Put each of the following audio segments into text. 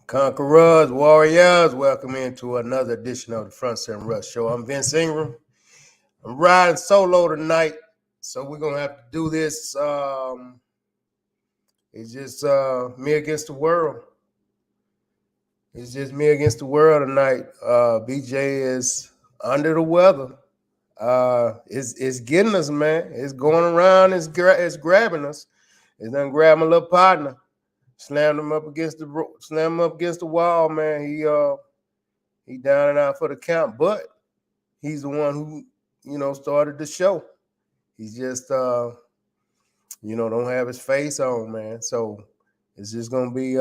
Conquerors, warriors, welcome into another edition of the Front Center Rush Show. I'm Vince Ingram. I'm riding solo tonight, so we're gonna have to do this. It's just me against the world. It's just me against the world tonight. BJ is under the weather. It's getting us, man. It's going around. It's grabbing us. It's done grab my little partner. Slammed him up against the wall, man. He down and out for the count, but he's the one who, started the show. He's just don't have his face on, man. So it's just gonna be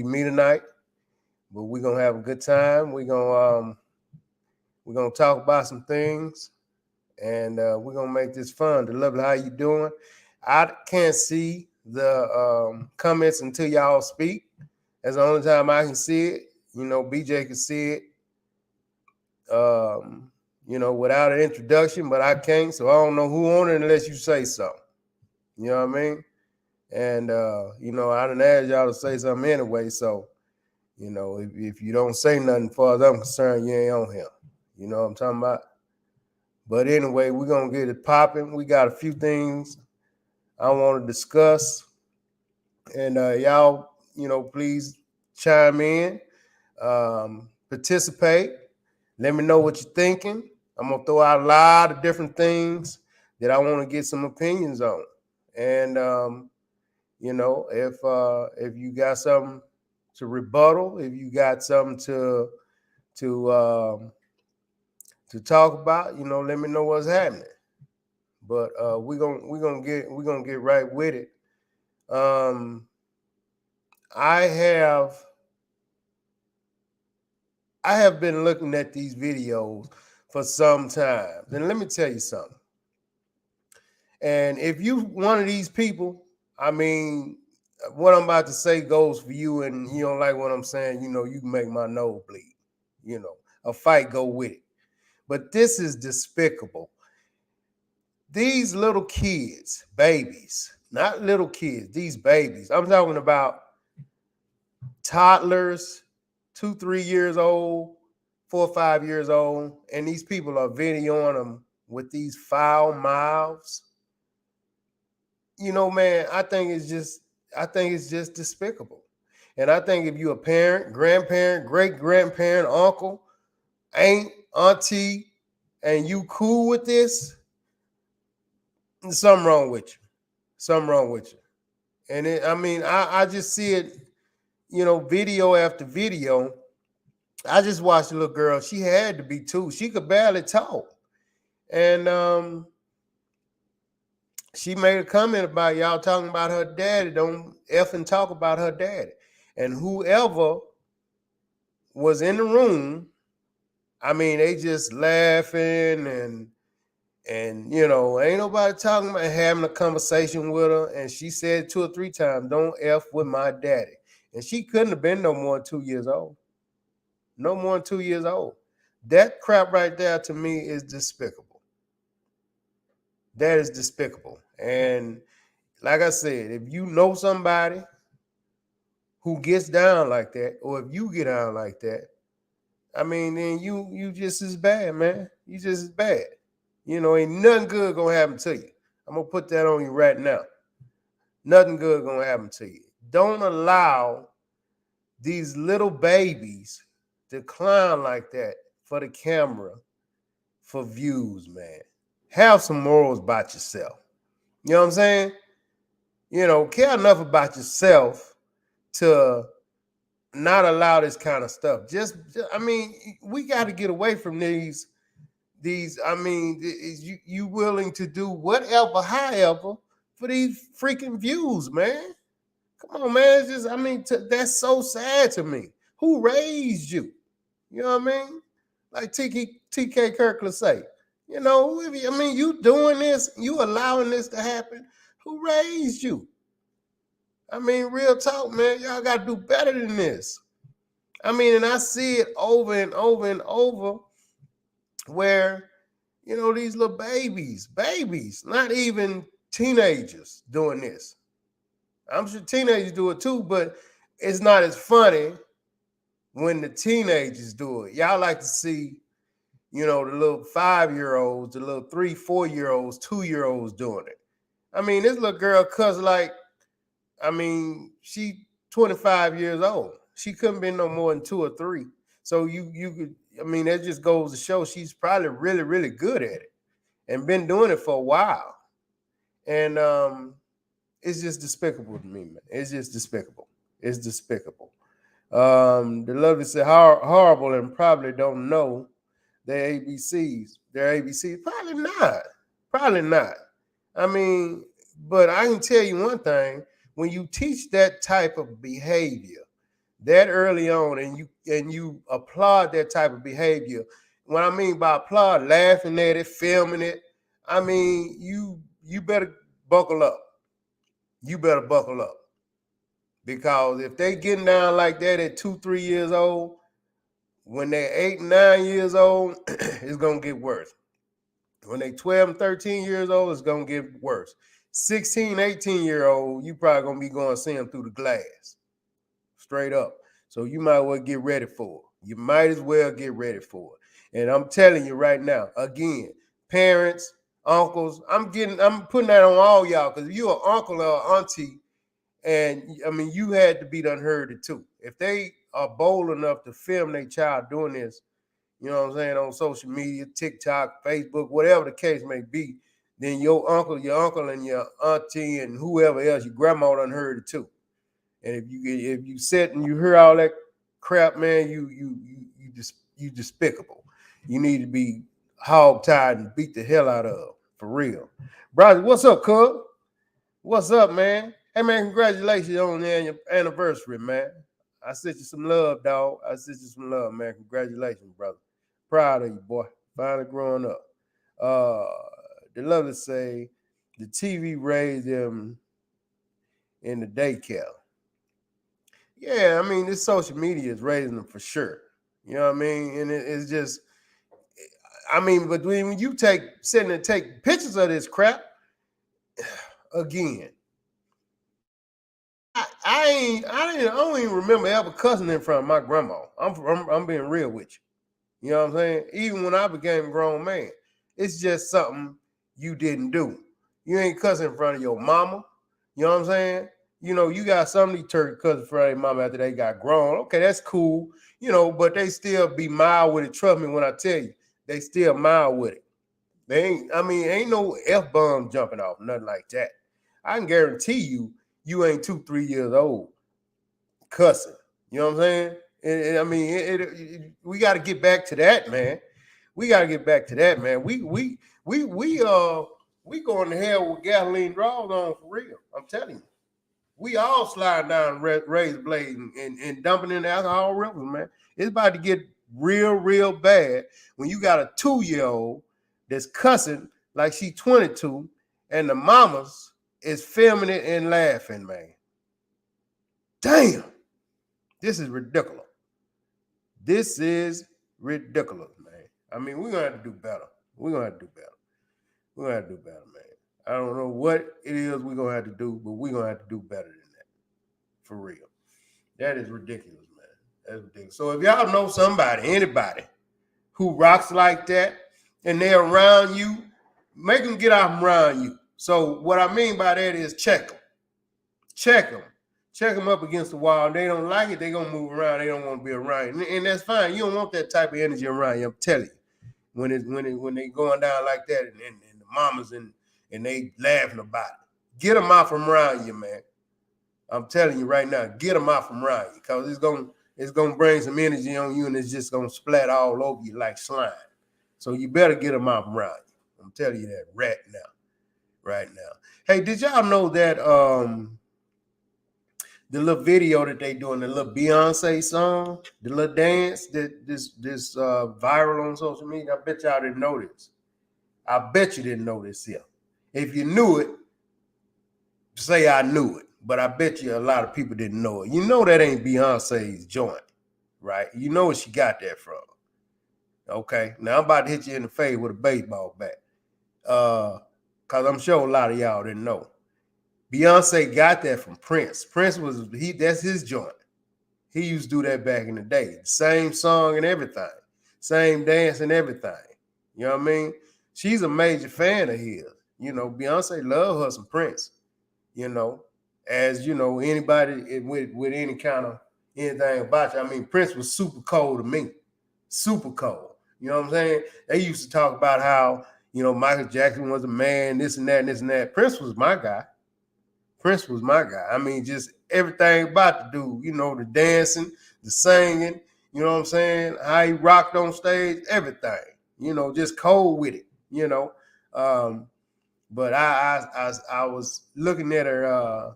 me tonight. But we're gonna have a good time. We're gonna talk about some things, and we're gonna make this fun. The lovely, how you doing? I can't see the comments until y'all speak. That's the only time I can see it. BJ can see it. Without an introduction, but I can't, so I don't know who on it unless you say something. You know what I mean? And I done asked y'all to say something anyway, so if you don't say nothing, as far as I'm concerned, you ain't on here. You know what I'm talking about? But anyway, we're gonna get it popping. We got a few things I want to discuss, and y'all, please chime in, participate. Let me know what you're thinking. I'm gonna throw out a lot of different things that I want to get some opinions on, and if you got something to rebuttal, if you got something to talk about, let me know what's happening. But we're gonna get right with it. I have been looking at these videos for some time. And let me tell you something. And if you one of these people, I mean, what I'm about to say goes for you, and you don't like what I'm saying, you can make my nose bleed. A fight go with it. But this is despicable. These little kids, babies, not little kids, these babies. I'm talking about toddlers, 2-3 years old, 4 or 5 years old, and these people are videoing them with these foul mouths. Man, I think it's just despicable. And I think if you're a parent, grandparent, great grandparent, uncle, aunt, auntie, and you cool with this, something wrong with you. And I just see it. video after video. I just watched a little girl. She had to be 2. She could barely talk. And she made a comment about y'all talking about her daddy. Don't effing talk about her daddy. And whoever was in the room, I mean, they just laughing and ain't nobody talking about having a conversation with her. And she said 2 or 3 times, "Don't F with my daddy." And she couldn't have been no more than 2 years old. No more than 2 years old. That crap right there to me is despicable. That is despicable. And like I said, if you know somebody who gets down like that, or if you get down like that, I mean, then you just as bad, man. You just as bad. Ain't nothing good gonna happen to you. I'm gonna put that on you right now. Nothing good gonna happen to you. Don't allow these little babies to clown like that for the camera, for views, man. Have some morals about yourself. You know what I'm saying? Care enough about yourself to not allow this kind of stuff. I mean, we got to get away from these. I mean, is you willing to do whatever, however, for these freaking views, man? Come on, man. It's just, I mean, that's so sad to me. Who raised you? You know what I mean? Like TK Kirkland say, I mean, you doing this, you allowing this to happen. Who raised you? I mean, real talk, man. Y'all got to do better than this. I mean, and I see it over and over and over where, these little babies, not even teenagers doing this. I'm sure teenagers do it too, but it's not as funny when the teenagers do it. Y'all like to see, the little 5-year-olds, the little 3, 4-year-olds, 2-year-olds doing it. I mean, this little girl cuss like, I mean, she 25 years old. She couldn't be no more than 2 or 3. So you could, I mean, that just goes to show she's probably really, really good at it and been doing it for a while. And it's just despicable to me, man. It's just despicable. It's despicable. The lovely said horrible and probably don't know their ABCs. Their ABCs, probably not. Probably not. I mean, but I can tell you one thing: when you teach that type of behavior that early on, and you applaud that type of behavior, what I mean by applaud, laughing at it, filming it, I mean you better buckle up. You better buckle up. Because if they getting down like that at 2, 3 years old, when they're 8, 9 years old, it's gonna get worse. When they 12 and 13 years old, it's gonna get worse. 16, 18-year-old, you probably gonna be going to see them through the glass. Straight up. So you might well get ready for it. You might as well get ready for it. And I'm telling you right now, again, parents, uncles, I'm putting that on all y'all, because if you're an uncle or auntie, and I mean, you had to be done heard it too. If they are bold enough to film their child doing this, you know what I'm saying, on social media, TikTok, Facebook, whatever the case may be, then your uncle and your auntie and whoever else, your grandma done heard it too. And if you sit and you hear all that crap, man, you despicable. You need to be hog-tied and beat the hell out of, for real. Brother, what's up, cuz? What's up, man? Hey, man, congratulations on the anniversary, man. I sent you some love, dog. I sent you some love, man. Congratulations, brother. Proud of you, boy. Finally growing up. The lovely say the TV raised them in the daycare. Yeah, I mean, this social media is raising them for sure. You know what I mean? And it's just, I mean, but when you sit and take pictures of this crap, again, I don't even remember ever cussing in front of my grandma. I'm being real with you. You know what I'm saying? Even when I became a grown man, it's just something you didn't do. You ain't cussing in front of your mama. You know what I'm saying? You got some of these turkey cussing in front of their mama after they got grown. Okay, that's cool. But they still be mild with it. Trust me when I tell you, they still mild with it. They ain't no F-bomb jumping off, nothing like that. I can guarantee you ain't 2, 3 years old cussing. You know what I'm saying? I mean, we got to get back to that, man. We got to get back to that, man. We going to hell with gasoline draws on for real. I'm telling you. We all slide down razor blade and dumping in the alcohol rivers, man. It's about to get real bad when you got a 2-year-old that's cussing like she 22 and the mamas is filming it and laughing, man. Damn. This is ridiculous. This is ridiculous, man. I mean, we're going to have to do better. We're going to have to do better. We're going to have to do better, man. I don't know what it is we're going to have to do, but we're going to have to do better than that. For real. That is ridiculous, man. That's ridiculous. So if y'all know somebody, anybody who rocks like that and they're around you, make them get out from around you. So what I mean by that is check them. Check them. Check them up against the wall. They don't like it, they're going to move around. They don't want to be around. And that's fine. You don't want that type of energy around you. I'm telling you. When they going down like that and the mamas and they laughing about it. Get them out from around you, man. I'm telling you right now, get them out from around you because it's gonna bring some energy on you and it's just gonna splat all over you like slime. So you better get them out from around you. I'm telling you that right now. Hey, did y'all know that the little video that they doing, the little Beyonce song, the little dance that this viral on social media? I bet y'all didn't know this. I bet you didn't know this here. If you knew it, say I knew it. But I bet you a lot of people didn't know it. You know that ain't Beyonce's joint, right? You know where she got that from. Okay, now I'm about to hit you in the face with a baseball bat. Because I'm sure a lot of y'all didn't know. Beyonce got that from Prince. Prince that's his joint. He used to do that back in the day. Same song and everything. Same dance and everything. You know what I mean? She's a major fan of his. You know, Beyonce love her some Prince. You know, as you know, anybody with any kind of anything about you. I mean, Prince was super cold to me. Super cold. You know what I'm saying? They used to talk about how, you know, Michael Jackson was a man, this and that, and this and that. Prince was my guy. Prince was my guy. I mean, just everything about the dude, you know, the dancing, the singing, you know what I'm saying? How he rocked on stage, everything, you know, just cold with it, you know. But I was looking at her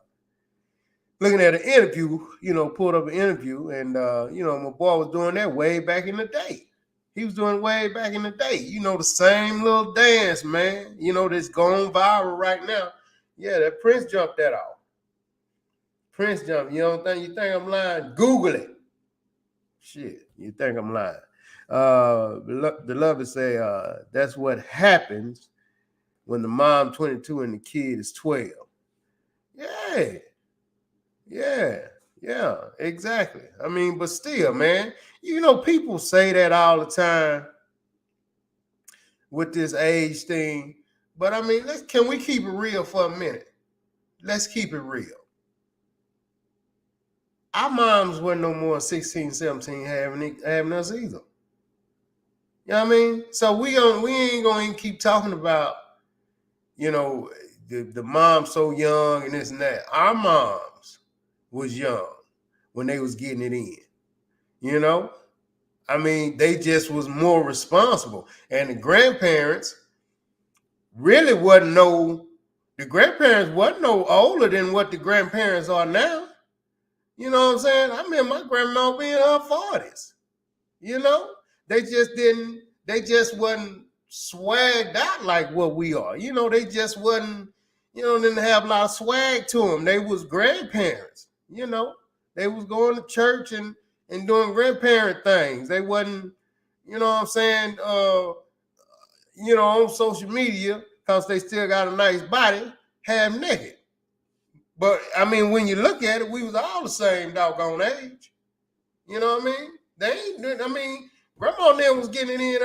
interview, you know, pulled up an interview, and you know, my boy was doing that way back in the day. He was doing way back in the day, you know, the same little dance, man, you know, that's going viral right now. Yeah, that Prince jumped that off. Prince jumped. You think I'm lying? Google it. Shit, you think I'm lying? The lover say that's what happens when the mom 22 and the kid is 12. Yeah, exactly. I mean, but still, man, you know, people say that all the time with this age thing. But I mean, can we keep it real for a minute? Let's keep it real. Our moms weren't no more 16, 17 having us either. You know what I mean? So we ain't gonna keep talking about, you know, the mom so young and this and that. Our moms was young when they was getting it in. You know? I mean, they just was more responsible. And the grandparents really wasn't no older than what the grandparents are now. You know what I'm saying? I remember my grandma being in her 40s. You know? They just wasn't swagged out like what we are. You know, they just wasn't, you know, didn't have a lot of swag to them. They was grandparents, you know. They was going to church and doing grandparent things. They wasn't, you know what I'm saying, you know, on social media, because they still got a nice body, half naked. But, I mean, when you look at it, we was all the same doggone age. You know what I mean? Grandma and them was getting it in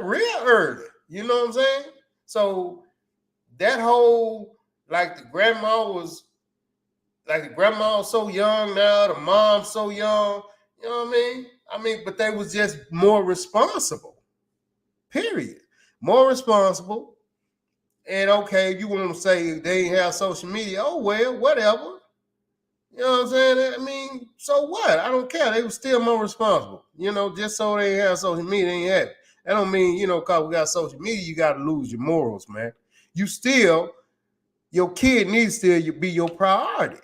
real early. You know what I'm saying? So that whole, like the grandma was so young now, the mom's so young. You know what I mean? But they was just more responsible. Period. More responsible. And okay, if you want to say they ain't have social media, oh well, whatever. You know what I'm saying? I mean, so what? I don't care. They were still more responsible. You know, just so they ain't have social media, they ain't have it. That don't mean, you know, because we got social media, you got to lose your morals, man. You still, your kid needs to be your priority.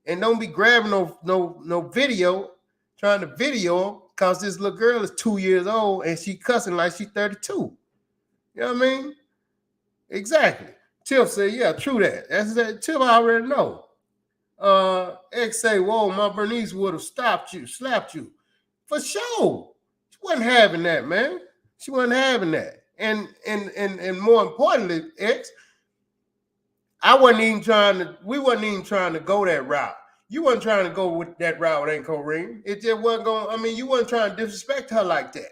And don't be grabbing no video, trying to video because this little girl is 2 years old and she cussing like she's 32. You know what I mean? Exactly. Tiff said, yeah, true that. That's that. Tiff already know. X say, whoa, my Bernice would have stopped you, slapped you. For sure. She wasn't having that, man. She wasn't having that. And more importantly, X, we wasn't even trying to go that route. You wasn't trying to go with that route, ain't Corrine. It just wasn't going, I mean, you wasn't trying to disrespect her like that.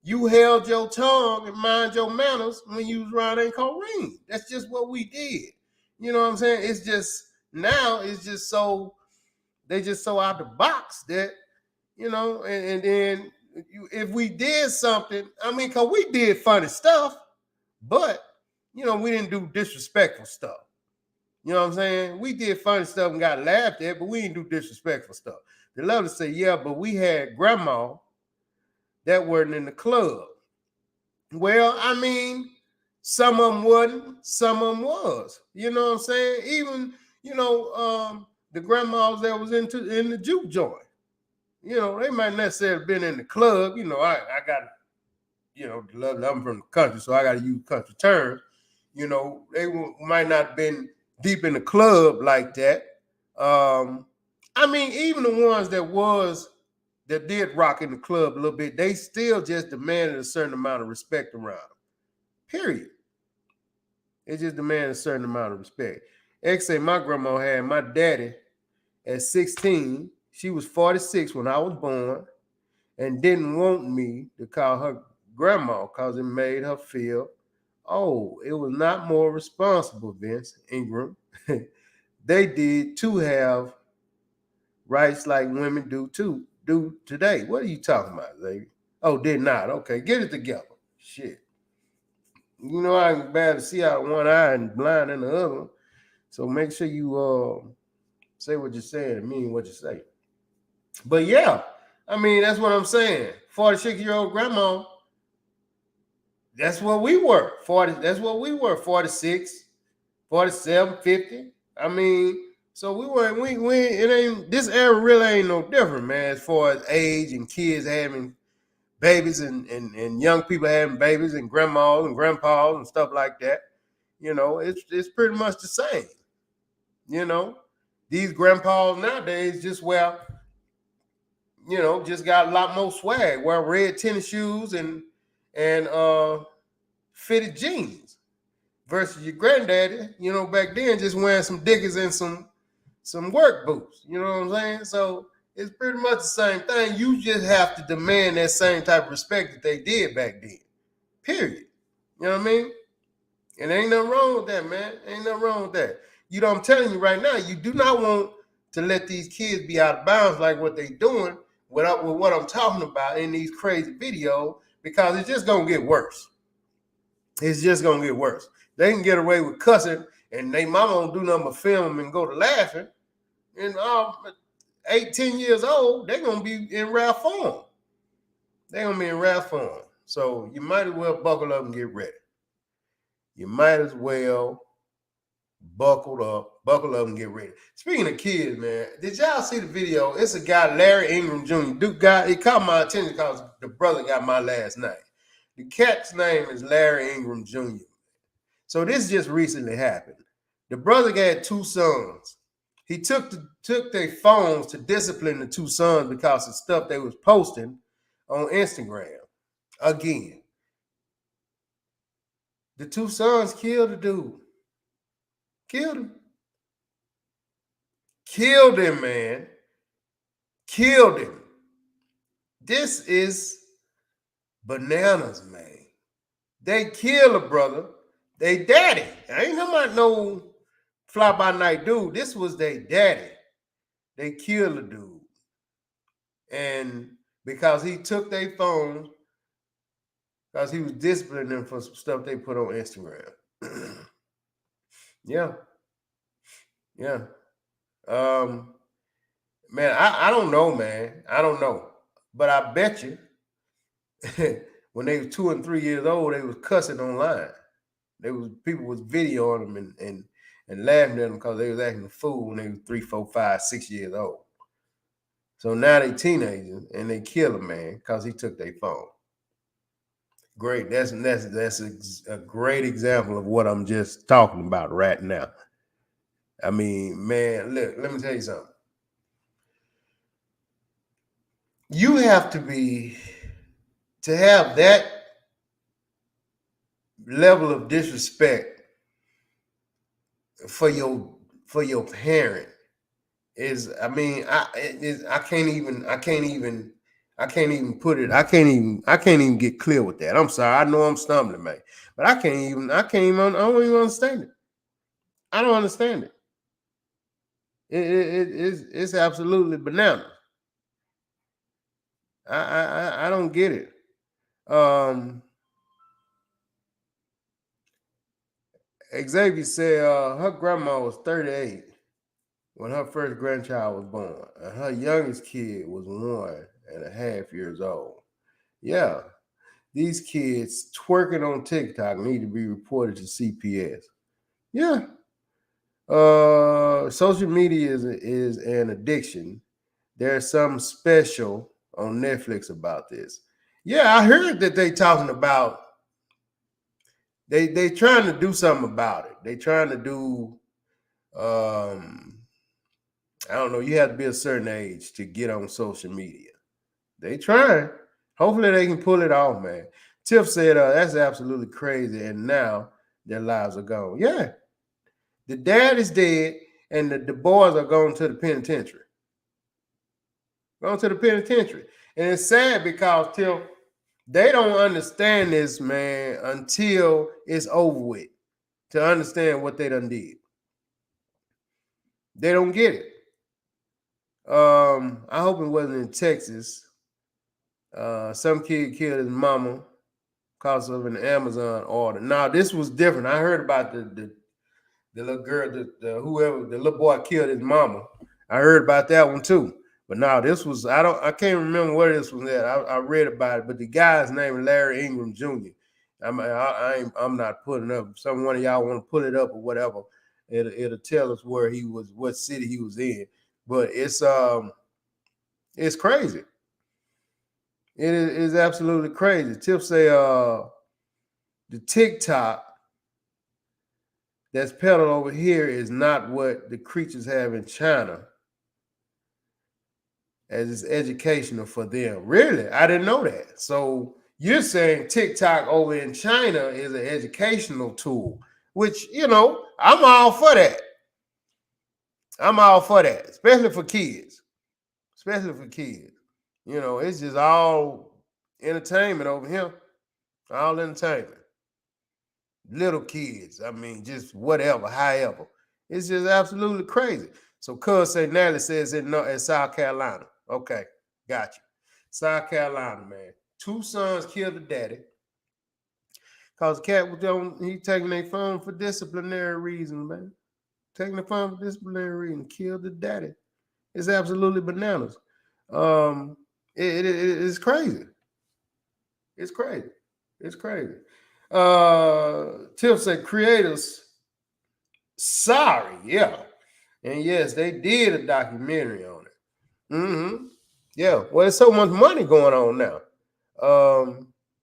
You held your tongue and mind your manners when you was around Aunt Corrine. That's just what we did. You know what I'm saying? It's just now it's just so they just so out the box that, you know, and then if we did something, I mean, cause we did funny stuff, but you know, we didn't do disrespectful stuff. You know what I'm saying? We did funny stuff and got laughed at, but we didn't do disrespectful stuff. They love to say, yeah, but we had grandma that weren't in the club. Well, I mean, some of them wasn't, some of them was. You know what I'm saying? Even, you know, the grandmas that was in the juke joint. You know, they might necessarily been in the club. You know, I got, you know, I'm from the country, so I got to use country terms. You know, they might not have been deep in the club like that. I mean, even the ones that did rock in the club a little bit, they still just demanded a certain amount of respect around them. Period. It just demanded a certain amount of respect. X say my grandma had my daddy at 16. She was 46 when I was born and didn't want me to call her grandma because it made her feel, oh, it was not more responsible, Vince Ingram. They did too have rights like women do today. What are you talking about, lady? Oh, did not. Okay, get it together. Shit. You know I can barely see out of one eye and blind in the other. So make sure you say what you're saying and mean what you say. But yeah, I mean, that's what I'm saying. 46-year-old grandma, that's what we were. 40, that's what we were. 46, 47, 50. I mean, so we it ain't this era really ain't no different, man, as far as age and kids having babies and young people having babies and grandmas and grandpas and stuff like that. You know, it's pretty much the same. You know, these grandpas nowadays just wear, you know, just got a lot more swag. Wear red tennis shoes and fitted jeans versus your granddaddy. You know, back then just wearing some Dickies and some work boots. You know what I'm saying? So it's pretty much the same thing. You just have to demand that same type of respect that they did back then. Period. You know what I mean? And ain't nothing wrong with that, man. Ain't nothing wrong with that. You know, I'm telling you right now, you do not want to let these kids be out of bounds like what they doing with what I'm talking about in these crazy videos, because it's just gonna get worse. It's just gonna get worse. They can get away with cussing, and they mama don't do nothing but film and go to laughing. And 8, 10 years old, they're gonna be in rare form. They're gonna be in rare form. So you might as well buckle up and get ready. You might as well buckle up and get ready. Speaking of kids, man, did y'all see the video? It's a guy, Larry Ingram Jr. Duke guy. It caught my attention because the brother got my last name. The cat's name is Larry Ingram Jr. So this just recently happened. The brother had 2 sons. He took their phones to discipline the 2 sons because of stuff they was posting on Instagram. Again, the 2 sons killed the dude. Killed him. Killed him, man. Killed him. This is bananas, man. They killed a brother. They daddy. I ain't talking about no fly by night dude. This was their daddy. They killed the dude. And because he took their phone, because he was disciplining them for some stuff they put on Instagram. Yeah. Yeah. Man, I don't know, man. I don't know. But I bet you when they were 2 and 3 years old, they was cussing online. There was people was videoing them and laughing at them because they was acting a fool when they were 3, 4, 5, 6 years old. So now they teenagers and they kill a man because he took their phone. Great. That's a great example of what I'm just talking about right now. I mean, man, look, let me tell you something. You have to have that level of disrespect for your parent is, I mean, I can't even put it, I can't even get clear with that. I'm sorry. I know I'm stumbling, man. But I don't even understand it. I don't understand it. It's absolutely bananas. I don't get it. Xavier said her grandma was 38 when her first grandchild was born, and her youngest kid was 1.5 years old. Yeah, these kids twerking on TikTok need to be reported to CPS. Yeah. Social media is an addiction. There's something special on Netflix about this. Yeah, I heard that they talking about they trying to do something about it. They trying to do I don't know, you have to be a certain age to get on social media. They trying. Hopefully they can pull it off, man. Tiff said that's absolutely crazy, and now their lives are gone. Yeah. The dad is dead, and the boys are going to the penitentiary. Going to the penitentiary. And it's sad because Tiff, they don't understand this, man, until it's over with. To understand what they done did. They don't get it. I hope it wasn't in Texas. Some kid killed his mama because of an Amazon order. Now this was different. I heard about the little girl, the little boy killed his mama. I heard about that one too. But now this was I can't remember where this was at. I read about it, but the guy's name is Larry Ingram Jr. I'm not putting up. One of y'all want to pull it up or whatever. It'll tell us where he was, what city he was in. But it's crazy. It is absolutely crazy. Tiff say the TikTok that's peddled over here is not what the creatures have in China, as it's educational for them. Really? I didn't know that. So you're saying TikTok over in China is an educational tool, which, I'm all for that. I'm all for that, especially for kids. Especially for kids. It's just all entertainment over here. All entertainment. Little kids. I mean, just whatever, however. It's just absolutely crazy. So Cuz say Nally says in South Carolina. Okay, got you. South Carolina, man. 2 sons killed the daddy. Cause cat he taking their phone for disciplinary reasons, man. Taking the phone for disciplinary reasons, killed the daddy. It's absolutely bananas. It's crazy. It's crazy. It's crazy. Tiff said creators sorry, yeah. And yes, they did a documentary on it. Mm-hmm. Yeah. Well, there's so much money going on now.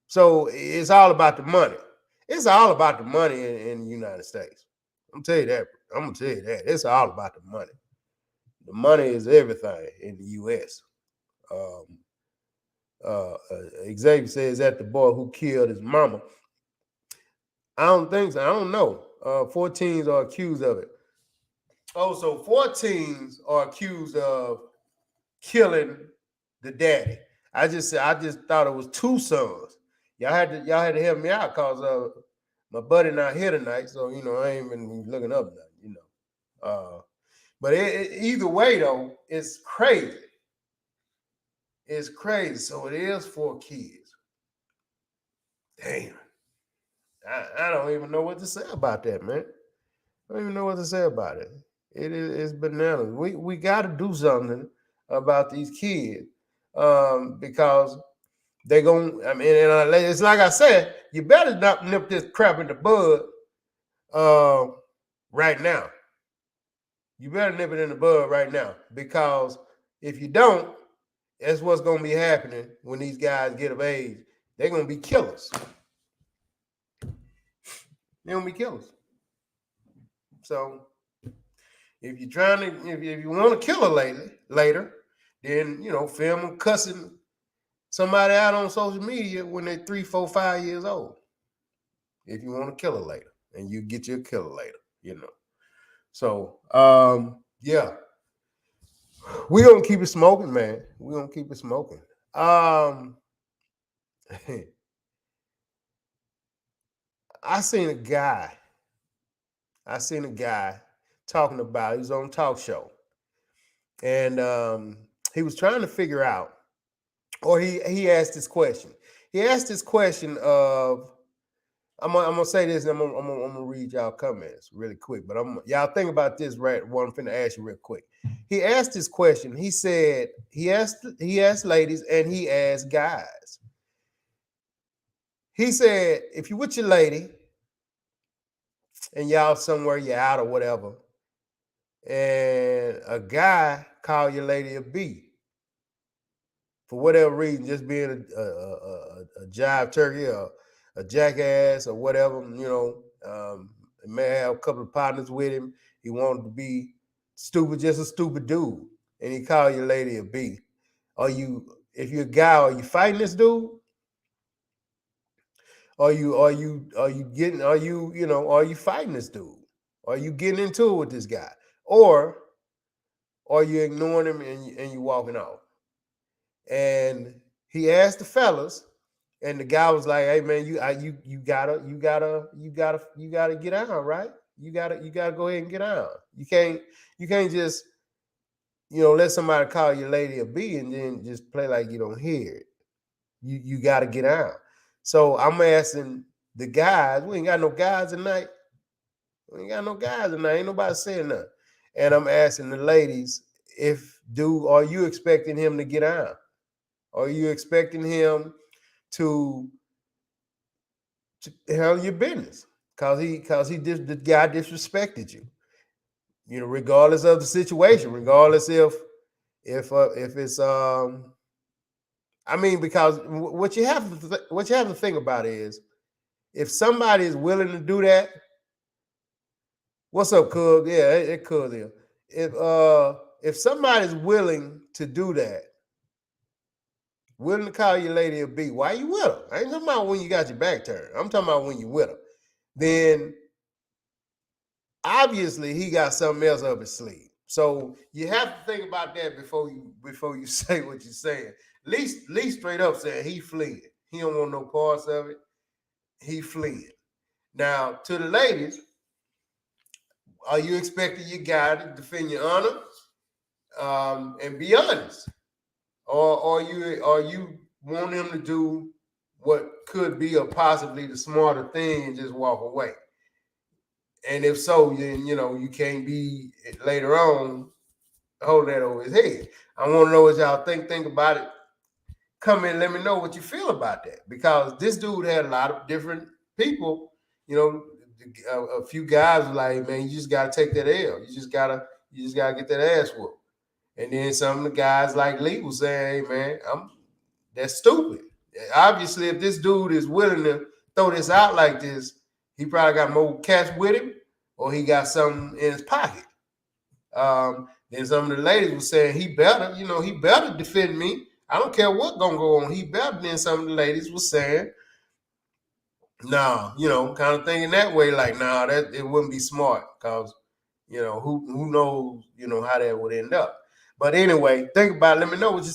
So it's all about the money. It's all about the money in the United States. I'm gonna tell you that. I'm gonna tell you that. It's all about the money. The money is everything in the US. Xavier says that the boy who killed his mama. I don't think so. I don't know. 14s are accused of it. Oh, so 14s are accused of killing the daddy. I just thought it was 2 sons. Y'all had to help me out because my buddy not here tonight, so I ain't been looking up nothing, but either way though, it's crazy. It's crazy. So it is 4 kids. Damn. I don't even know what to say about that, man. I don't even know what to say about it. It's bananas. We got to do something about these kids, because they going. I mean, and it's like I said, you better not nip this crap in the bud right now. You better nip it in the bud right now, because if you don't, that's what's going to be happening when these guys get of age. They're going to be killers. They're going to be killers. So if you're trying to, if you want to kill her later, then, you know, film them cussing somebody out on social media when they're 3, 4, 5 years old. If you want to kill her later, and you get your killer later, you know. So, yeah, we're going to keep it smoking, man. We're going to keep it smoking. I seen a guy talking about, he was on a talk show, and he was trying to figure out, or he asked this question. He asked this question of, I'm gonna say this, and I'm gonna read y'all comments really quick, but y'all think about this, right? What I'm finna ask you real quick. He asked this question. He said he asked ladies and he asked guys. He said, if you with your lady and y'all somewhere, you're out or whatever, and a guy call your lady a B for whatever reason, just being a jive turkey or a jackass or whatever, you know, may have a couple of partners with him. He wanted to be stupid, just a stupid dude, and he called your lady a B. If you're a guy, are you fighting this dude? Are you fighting this dude? Are you getting into it with this guy? Or are you ignoring him and you walking off? And he asked the fellas, and the guy was like, "Hey man, you gotta get out, right? You gotta go ahead and get out. You can't just, you know, let somebody call your lady a B and then just play like you don't hear it. You gotta get out." So I'm asking the guys. We ain't got no guys tonight. Ain't nobody saying nothing. And I'm asking the ladies, are you expecting him to get out? Are you expecting him to handle your business? Cause the guy disrespected you. You know, regardless of the situation, regardless if it's I mean, because what you have to think about is, if somebody is willing to do that, what's up, Cub? Yeah, it Cub there. If somebody's willing to do that, willing to call your lady a B, why you with her? I ain't talking about when you got your back turned. I'm talking about when you with her. Then obviously he got something else up his sleeve. So you have to think about that before you say what you're saying. At least straight up saying he fleeing. He don't want no parts of it. He fleeing. Now, to the ladies, are you expecting your guy to defend your honor and be honest, or are you want him to do what could be or possibly the smarter thing and just walk away? And if so, then you know you can't be later on hold that over his head. I want to know what y'all think about it. Come in, let me know what you feel about that, because this dude had a lot of different people. You know, a few guys were like, man, you just gotta take that L. You just gotta get that ass whooped. And then some of the guys like Lee was saying, hey man, that's stupid. Obviously, if this dude is willing to throw this out like this, he probably got more cash with him, or he got something in his pocket. Then some of the ladies were saying he better defend me. I don't care what's gonna go on. He better. Then some of the ladies were saying, nah, you know, kind of thinking that way, like, nah, that it wouldn't be smart, because, you know, who knows, you know, how that would end up. But anyway, think about it. Let me know what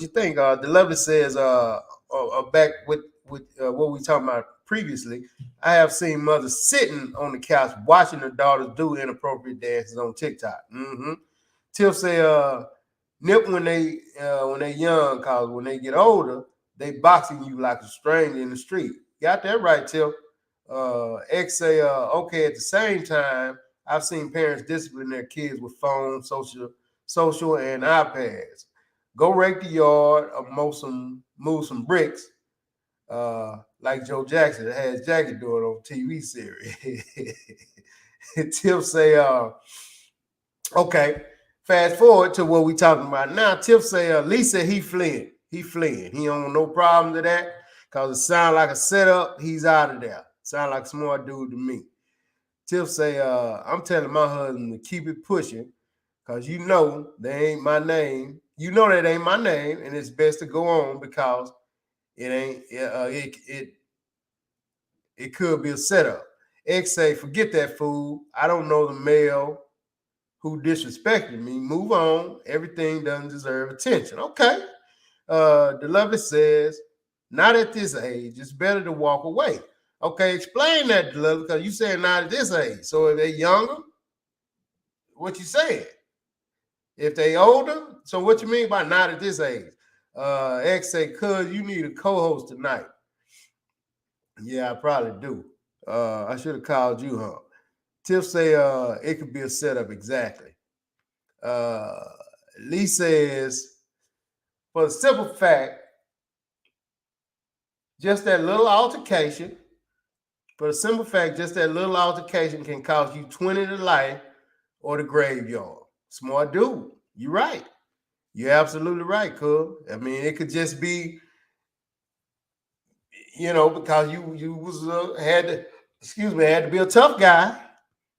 you think. The Lovely says, back with what we talking about previously, I have seen mothers sitting on the couch watching their daughters do inappropriate dances on TikTok. Mm-hmm. Tiff say, nip when they young, cause when they get older, they boxing you like a stranger in the street. Got that right, Tiff. X say, okay, at the same time, I've seen parents discipline their kids with phones, social and iPads. Go rake the yard or move some bricks, like Joe Jackson that has Jackie doing on TV series. Tiff say, okay, fast forward to what we talking about now. Tiff say, Lisa, he fleeing. He fleeing. He don't no problem to that because it sound like a setup. He's out of there. Sound like a smart dude to me. Tiff say, I'm telling my husband to keep it pushing because you know that ain't my name. You know that ain't my name, and it's best to go on because it ain't. It could be a setup. X say, forget that fool. I don't know the male who disrespected me. Move on. Everything doesn't deserve attention. Okay. The lovely says, not at this age. It's better to walk away. Okay, explain that, Lovely, because you said not at this age. So if they younger, what you saying? If they older, so what you mean by not at this age? X say, cuz you need a co-host tonight. Yeah, I probably do. I should have called you, huh? Tiff say it could be a setup, exactly. Lee says, for the simple fact, just that little altercation, for the simple fact, just that little altercation can cost you 20 to life or the graveyard. Smart dude. You're right. You're absolutely right, cuz. I mean, it could just be, because you was had to be a tough guy,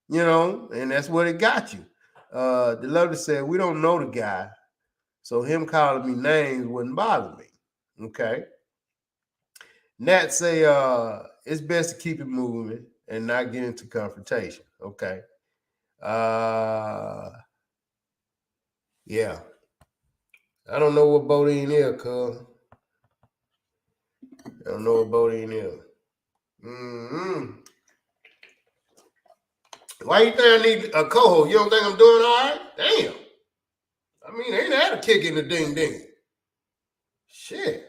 and that's what it got you. The lovely said, we don't know the guy, so him calling me names wouldn't bother me. Okay. Nat say, it's best to keep it moving and not get into confrontation. Okay. Yeah. I don't know what Bodine is, cuz. I don't know what Bodine is. Why you think I need a co-host? You don't think I'm doing all right? Damn. I mean, ain't had a kick in the ding ding. Shit.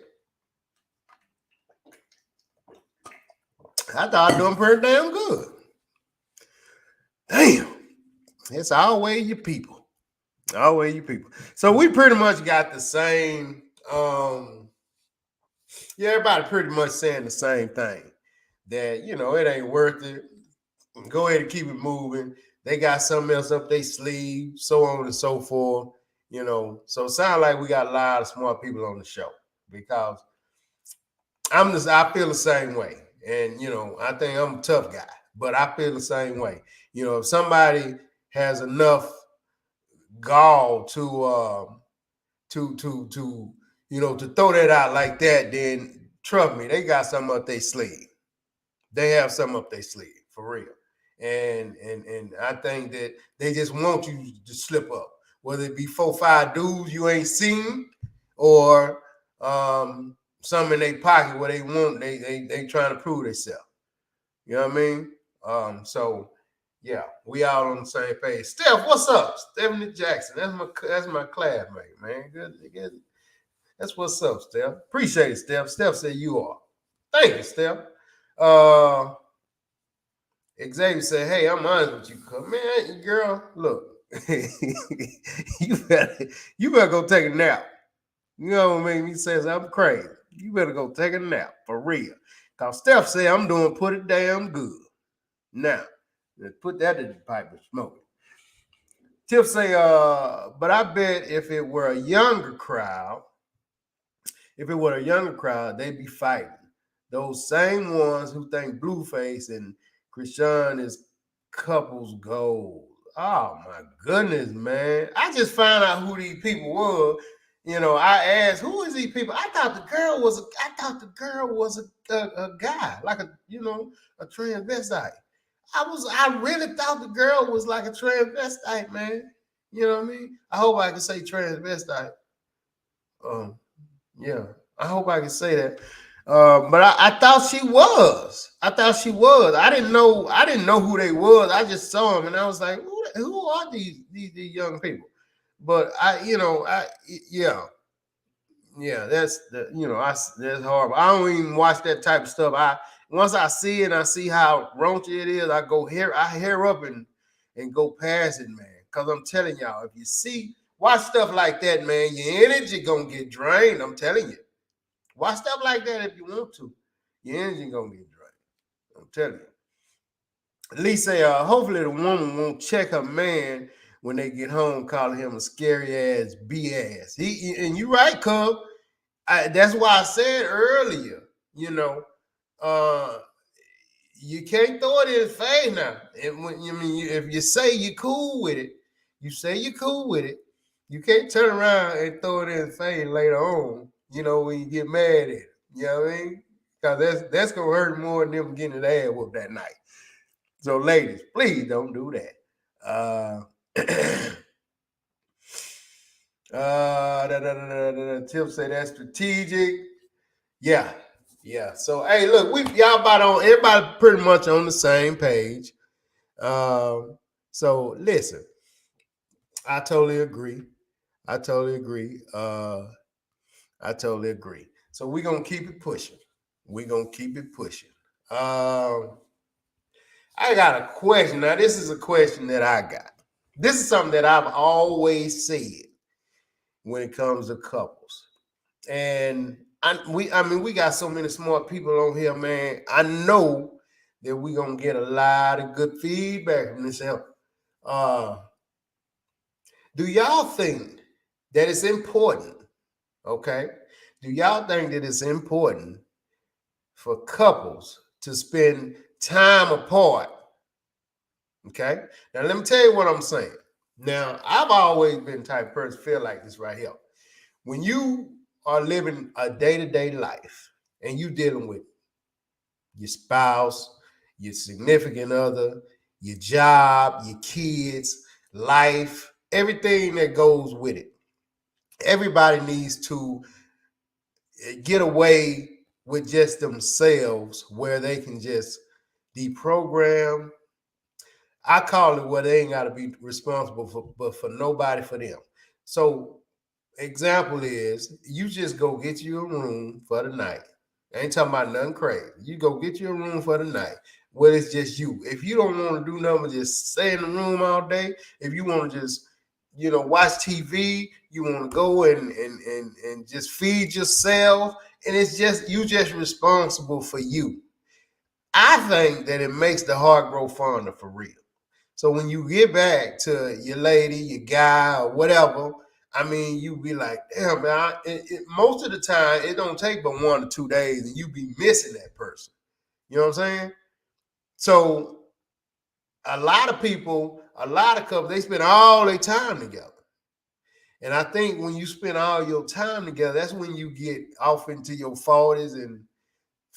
I thought I was doing pretty damn good. Damn. It's always your people. Always you people. So we pretty much got the same. Everybody pretty much saying the same thing. That it ain't worth it. Go ahead and keep it moving. They got something else up their sleeve, so on and so forth. So it sounds like we got a lot of smart people on the show because I feel the same way. And I think I'm a tough guy, but I feel the same way. If somebody has enough gall to throw that out like that, then trust me, they got something up their sleeve. They have something up their sleeve for real. And I think that they just want you to slip up, whether it be 4-5 dudes you ain't seen or something in their pocket where they want they trying to prove themselves. You know what I mean? So yeah, we all on the same page. Steph, what's up? Stephanie Jackson. That's my classmate, man. Good. That's what's up, Steph. Appreciate it, Steph. Steph said you are. Thank you, Steph. Xavier said, hey, I'm honest with you. Man, girl, look. you better go take a nap. You know what I mean? He says I'm crazy. You better go take a nap for real. Cause Steph said I'm doing pretty damn good. Now, let's put that in the pipe and smoke it. Tiff say, but I bet if it were a younger crowd, they'd be fighting. Those same ones who think Blueface and Krishan is couples gold. Oh my goodness, man. I just found out who these people were. I asked, who is these people? I thought the girl was a guy, like a transvestite. I really thought the girl was like a transvestite, man. You know what I mean? I hope I can say transvestite. Yeah, I hope I can say that. But I thought she was. I didn't know who they was. I just saw them and I was like, who are these young people? But that's that's horrible. I don't even watch that type of stuff. Once I see it and I see how raunchy it is, I hair up and go past it, man. Because I'm telling y'all, if you see Watch stuff like that, man. Your energy gonna get drained. I'm telling you. Watch stuff like that if you want to. Your energy gonna get drained. I'm telling you. At least say, hopefully the woman won't check her man when they get home, calling him a scary ass B-ass. And you right, cub. That's why I said earlier, you can't throw it in his face now. And when if you say you're cool with it, you say you're cool with it. You can't turn around and throw it in his face later on. When you get mad at it. You know what I mean? Because that's gonna hurt more than them getting their ass whooped that night. So, ladies, please don't do that. Tim say that's strategic. Yeah. So, hey, look, everybody pretty much on the same page. So, listen, I totally agree. So, we're gonna keep it pushing. I got a question. Now, this is a question that I got. This is something that I've always said when it comes to couples. And we got so many smart people on here, man. I know that we're going to get a lot of good feedback from this help. Do y'all think that it's important, okay? Do y'all think that it's important for couples to spend time apart? Okay. Now let me tell you what I'm saying. Now, I've always been the type of person feel like this right here. When you are living a day-to-day life and you dealing with your spouse, your significant other, your job, your kids, life, everything that goes with it. Everybody needs to get away with just themselves where they can just deprogram. I call it where they ain't got to be responsible for nobody for them. So, example is you just go get you a room for the night. I ain't talking about nothing crazy. You go get you a room for the night where it's just you. If you don't want to do nothing, just stay in the room all day. If you want to just, watch TV, you want to go and just feed yourself, and it's just you just responsible for you. I think that it makes the heart grow fonder for real. So when you get back to your lady, your guy, or whatever, you be like, damn, man. Most of the time, it don't take but 1 or 2 days, and you be missing that person. You know what I'm saying? So a lot of couples, they spend all their time together. And I think when you spend all your time together, that's when you get off into your 40s and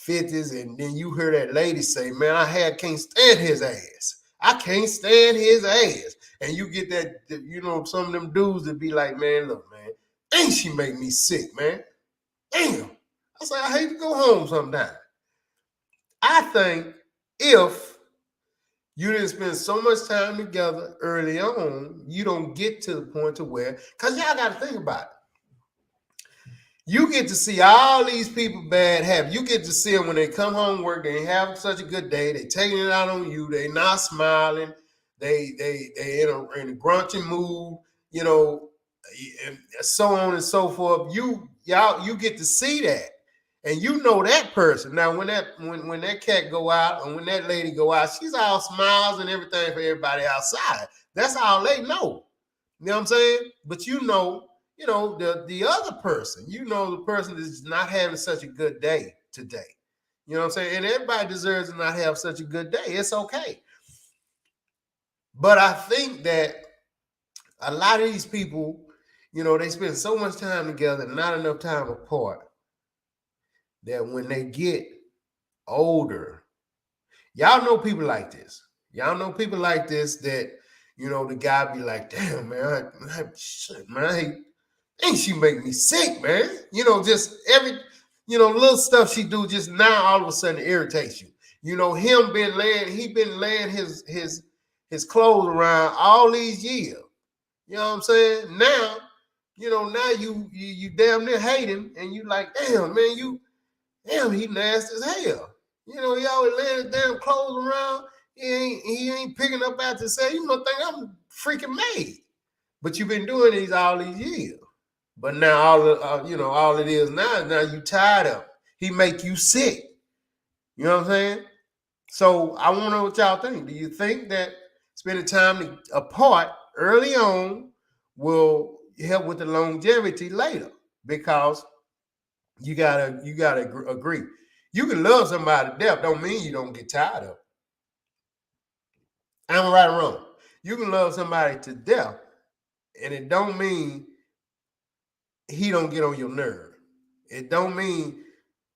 50s, and then you hear that lady say, man, can't stand his ass. I can't stand his ass. And you get that, some of them dudes that be like, man, look, man, ain't she make me sick, man? Damn. I say, I hate to go home sometime. I think if you didn't spend so much time together early on, you don't get to the point to where, because y'all got to think about it. You get to see all these people bad habits. You get to see them when they come home from work. They ain't having such a good day. They taking it out on you. They not smiling. They in a grumpy mood. And so on and so forth. You get to see that, and you know that person. Now, when that cat go out and when that lady go out, she's all smiles and everything for everybody outside. That's all they know. You know what I'm saying? But the other person, the person is not having such a good day today. You know what I'm saying? And everybody deserves to not have such a good day. It's okay. But I think that a lot of these people, they spend so much time together and not enough time apart that when they get older, y'all know people like this. Y'all know people like this that, the guy be like, damn, man, ain't she make me sick, man? Just every, little stuff she do just now all of a sudden irritates you. Him been laying his clothes around all these years. You know what I'm saying? Now, now you damn near hate him, and you like, damn, man, he nasty as hell. He always laying his damn clothes around. He ain't picking up after say, you must think I'm freaking made. But you've been doing these all these years. But now all it is now you tired of it. He make you sick. You know what I'm saying? So I want to know what y'all think. Do you think that spending time apart early on will help with the longevity later? Because you gotta agree. You can love somebody to death, don't mean you don't get tired of it. I'm right or wrong. You can love somebody to death, and it don't mean he don't get on your nerve. It don't mean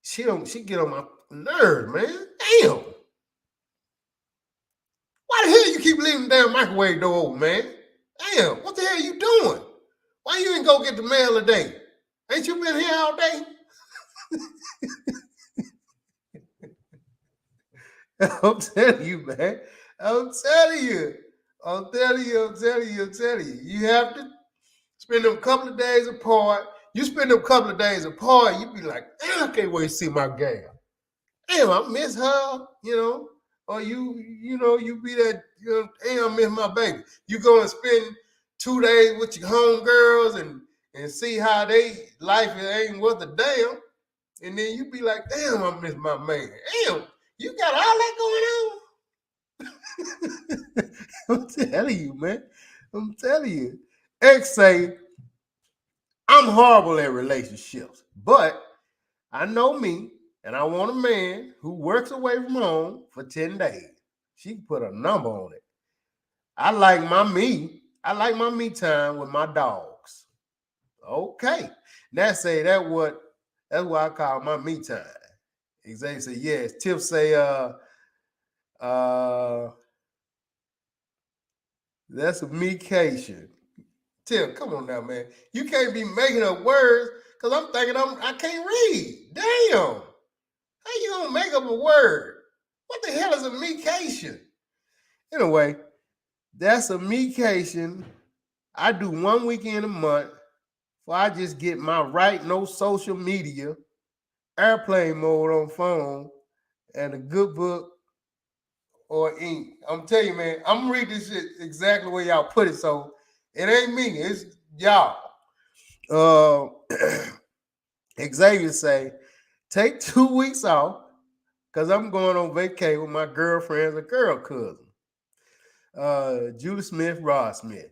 she get on my nerve, man. Damn. Why the hell you keep leaving the damn microwave door open, man? Damn, what the hell you doing? Why you ain't go get the mail today? Ain't you been here all day? I'm telling you, man. I'm telling you. You have to spend them couple of days apart. You spend them couple of days apart, you be like, damn, I can't wait to see my gal. Damn, I miss her, Or you be that, damn, I miss my baby. You go and spend 2 days with your homegirls and see how they life ain't worth a damn. And then you be like, damn, I miss my man. Damn, you got all that going on? I'm telling you, man. I'm telling you. X say, I'm horrible at relationships, but I know me, and I want a man who works away from home for 10 days. She can put a number on it. I like my me time with my dogs. Okay. That's what I call my me time. Xavier say yes. Tiff say that's a mecation. Tiff, come on now, man. You can't be making up words because I'm thinking I can't read. Damn. How you gonna make up a word? What the hell is a mecation? Anyway, that's a mecation. I do 1 weekend a month where I just get my no social media, airplane mode on phone, and a good book or ink. I'm telling you, man, I'm gonna read this shit exactly where y'all put it. So it ain't me, it's y'all. Xavier say, take 2 weeks off because I'm going on vacation with my girlfriend's a girl cousin. Julie Smith, Rod Smith.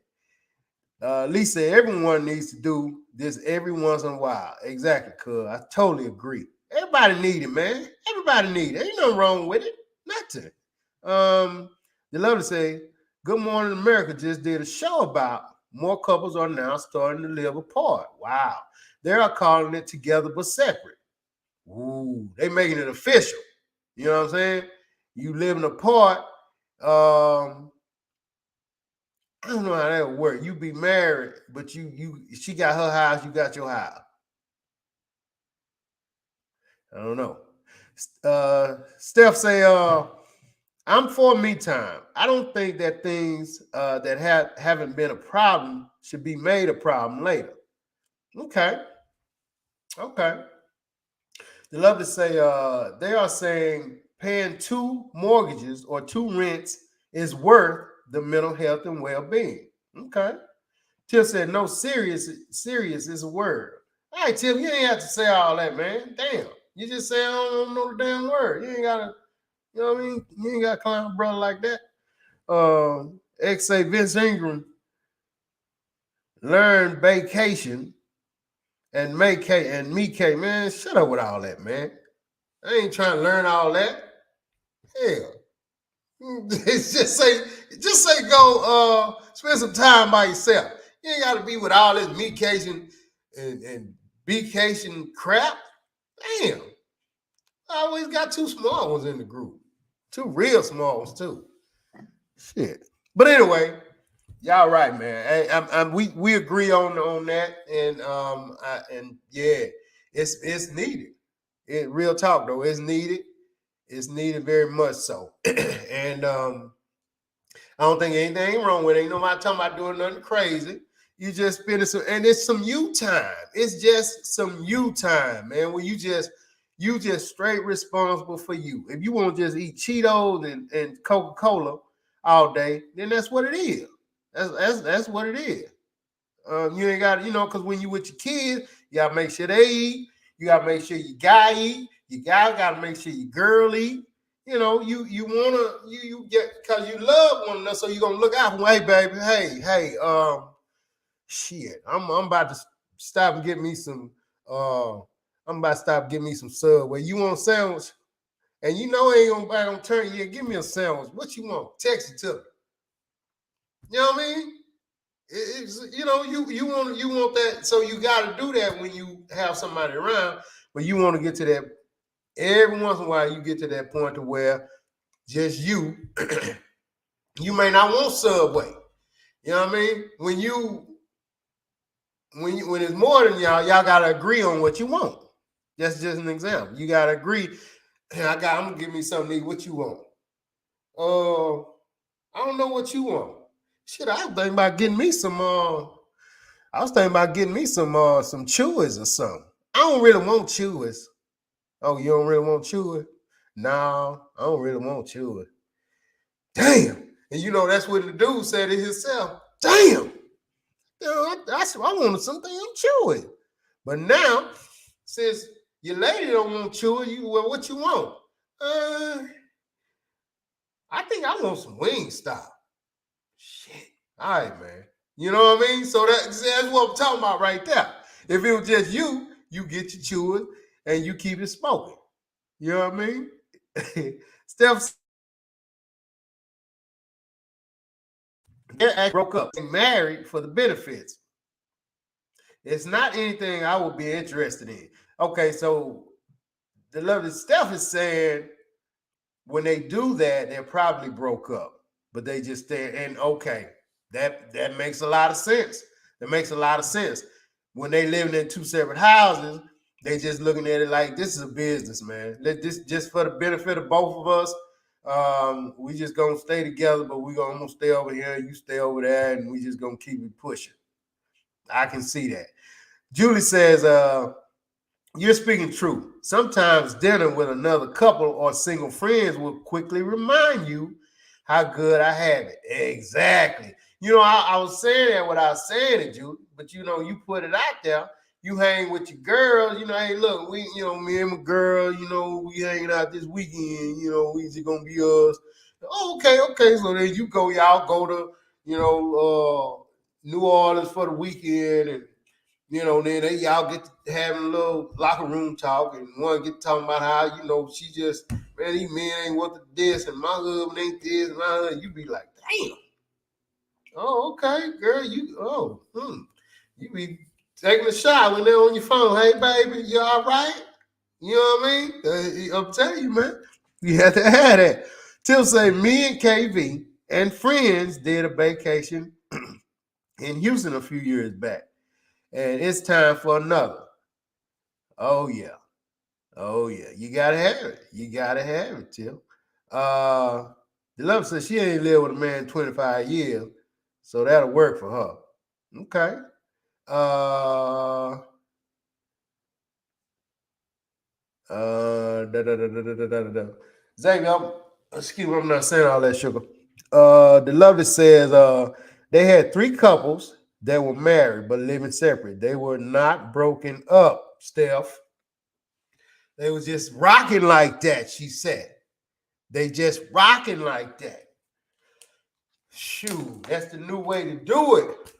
Lisa, everyone needs to do this every once in a while. Exactly, cuz. I totally agree. Everybody need it, man. Everybody need it. Ain't nothing wrong with it. Nothing. They love to say, Good Morning America just did a show about more couples are now starting to live apart. Wow. They are calling it together but separate. Ooh, they making it official. You know what I'm saying? You living apart. I don't know how that would work. You be married, but she got her house, you got your house. I don't know. Steph say, I'm for me time. I don't think that things that haven't been a problem should be made a problem later. Okay. They love to say they are saying paying 2 mortgages or 2 rents is worth the mental health and well-being. Okay. Tiff said, no, serious is a word. All right, Tiff, you ain't have to say all that, man. Damn. You just say I don't know the damn word. You ain't gotta, you know what I mean? You ain't gotta clown a brother like that. X say Vince Ingram learn vacation and make and me K, man. Shut up with all that, man. I ain't trying to learn all that. Hell. just say go spend some time by yourself. You ain't gotta be with all this mecation and vacation crap. Damn. I always got 2 small ones in the group. 2 real small ones too. Shit. But anyway, y'all right, man. We agree on that, and yeah, it's needed. Real talk though, it's needed. It's needed very much so. And I don't think anything wrong with it. Ain't nobody talking about doing nothing crazy. You just spending some, and it's some you time. It's just some you time, man. Where you just straight responsible for you. If you want to just eat Cheetos and Coca-Cola all day, then that's what it is. That's what it is. You ain't got, because when you with your kids, you gotta make sure they eat. You gotta make sure your guy eat. Your guy gotta make sure your girl eat. You wanna you get because you love one another, so you gonna look out for. Hey, baby. Hey. Shit. I'm about to stop and get me some. I'm about to stop and get me some Subway. You want a sandwich? And I ain't gonna turn. Yeah, give me a sandwich. What you want? Text it to me. You know what I mean? You want that, so you got to do that when you have somebody around. But you want to get to that every once in a while. You get to that point to where just you may not want Subway. You know what I mean? When it's more than y'all got to agree on what you want. That's just an example. You got to agree. I'm gonna give me something. What you want? I don't know what you want. Shit, I was thinking about getting me some. Some Chewies or something. I don't really want Chewies. Oh, you don't really want Chewies? No, I don't really want Chewies. Damn. And that's what the dude said to himself. Damn. I wanted something Chewy. But now, since your lady don't want Chewy, what you want? I think I want some Wingstop. Shit. All right, man. You know what I mean? So that's what I'm talking about right there. If it was just you get your Chewy and you keep it smoking. You know what I mean? Steph broke up and married for the benefits. It's not anything I would be interested in. Okay, so the lovely Steph is saying when they do that, they're probably broke up, but they just stay. And okay, that makes a lot of sense. That makes a lot of sense. When they living in two separate houses, they just looking at it like this is a business, man. Let this just for the benefit of both of us. We just gonna stay together, but I'm gonna stay over here, you stay over there, and we just gonna keep it pushing. I can see that. Julie says, you're speaking true. Sometimes dinner with another couple or single friends will quickly remind you how good I have it. Exactly. I was saying that without saying it, Julie, but you put it out there. You hang with your girls, hey, look, we, me and my girl, we hanging out this weekend, we just gonna be us. Oh, okay. So then y'all go to, New Orleans for the weekend, and then y'all get to having a little locker room talk, and one get talking about how, she just, man, these men ain't worth this, and my husband ain't this, and my husband, you be like, damn. Oh, okay, girl, you be taking a shot when they're on your phone. Hey, baby, you all right? You know what I mean? I'm telling you, man, you have to have that. Till say, me and KV and friends did a vacation in Houston a few years back, and it's time for another. Oh yeah. You gotta have it, Tim. The love says she ain't lived with a man 25 years, so that'll work for her. Okay. Xavier, excuse me, I'm not saying all that, sugar. The lovely says they had 3 couples that were married but living separate. They were not broken up, Steph. They was just rocking like that, she said. They just rocking like that. Shoot, that's the new way to do it.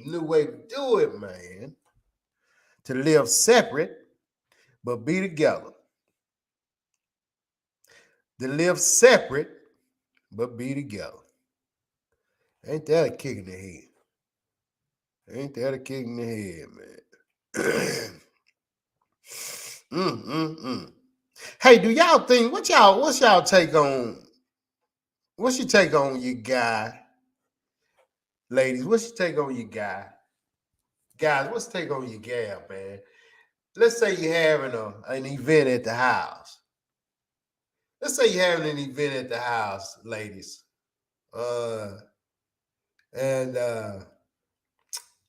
New way to do it, man. To live separate, but be together. To live separate, but be together. Ain't that a kick in the head? Ain't that a kick in the head, man? Hey, do y'all think what's y'all take on? What's your take on your guy? Ladies, what's your take on your guy? Guys, what's your take on your gal, man? Let's say you're having an event at the house. Let's say you're having an event at the house, ladies. And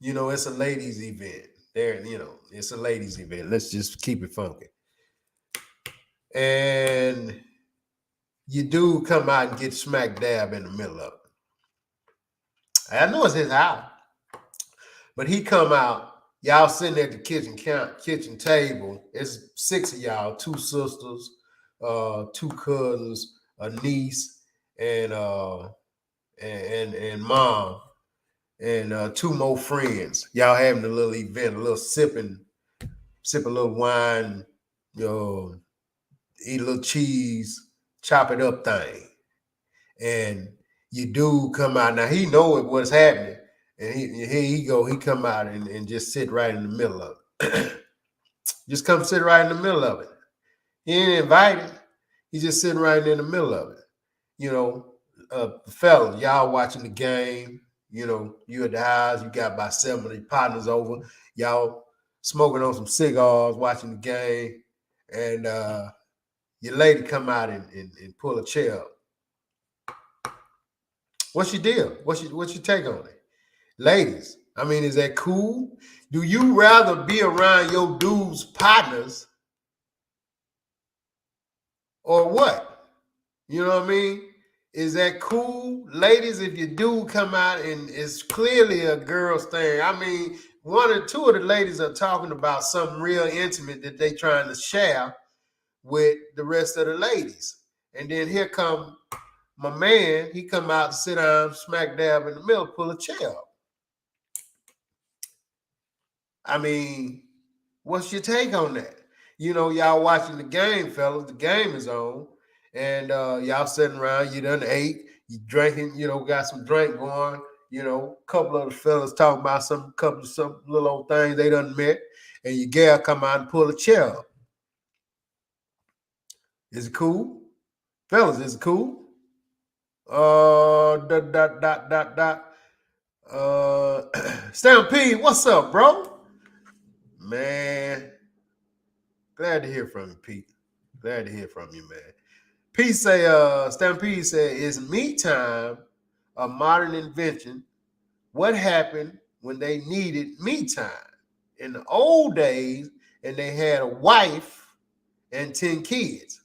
it's a ladies' event. It's a ladies' event. Let's just keep it funky. And you do come out and get smack dab in the middle of it. I know it's his house. But he come out, y'all sitting at the kitchen table. It's 6 of y'all, 2 sisters, 2 cousins, a niece, and and mom, and 2 more friends. Y'all having a little event, a little sip a little wine, you know, eat a little cheese, chop it up thing. And your dude come out. Now he know what's happening. And here he go, he come out and just sit right in the middle of it. Just come sit right in the middle of it. He ain't invited. He's just sitting right in the middle of it. You know, fellas, y'all watching the game. You know, you at the house, you got about 7 of your partners over. Y'all smoking on some cigars, watching the game. And your lady come out and pull a chair up. What's your deal? What's your take on it? Ladies, I mean, is that cool? Do you rather be around your dude's partners or what? You know what I mean? Is that cool? Ladies, if your dude come out and it's clearly a girl's thing. I mean, 1 or 2 of the ladies are talking about something real intimate that they trying to share with the rest of the ladies. And then here come my man, he come out and sit down, smack dab in the middle, pull a chair up. I mean, what's your take on that? You know, y'all watching the game, fellas. The game is on. And y'all sitting around, you done ate, you drinking, you know, got some drink going. You know, a couple of the fellas talking about some little old things they done met. And your gal come out and pull a chair up. Is it cool? Fellas, is it cool? Dot, dot, dot, dot, dot. Stampede, what's up, bro? Man, glad to hear from you, Pete. Glad to hear from you, man. Pete say, Stampede said, is me time a modern invention? What happened when they needed me time? In the old days, and they had a wife and 10 kids.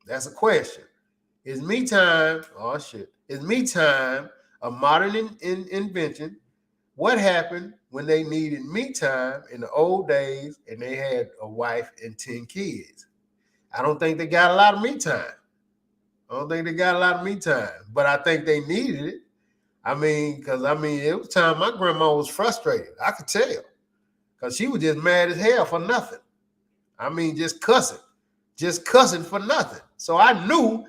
That's a question. Is me time, oh shit, is me time a modern invention? What happened when they needed me time in the old days and they had a wife and 10 kids? I don't think they got a lot of me time. I don't think they got a lot of me time, but I think they needed it. I mean, because it was time my grandma was frustrated. I could tell because she was just mad as hell for nothing. I mean, just cussing for nothing. So I knew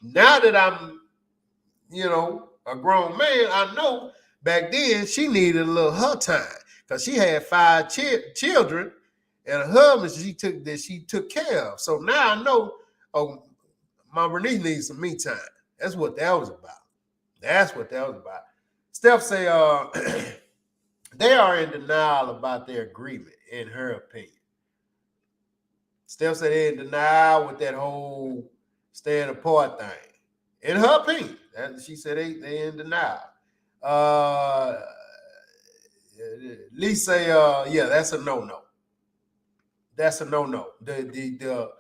now that I'm, you know, a grown man, I know back then she needed a little her time because she had 5 children and a husband she took care of. So now I know, oh, my Bernice needs some me time. That's what that was about. That's what that was about. Steph say, they are in denial about their agreement, in her opinion. Steph said they're in denial with that whole staying apart thing. In her opinion, she said they in denial. Lee say, yeah, that's a no-no. That's a no-no. The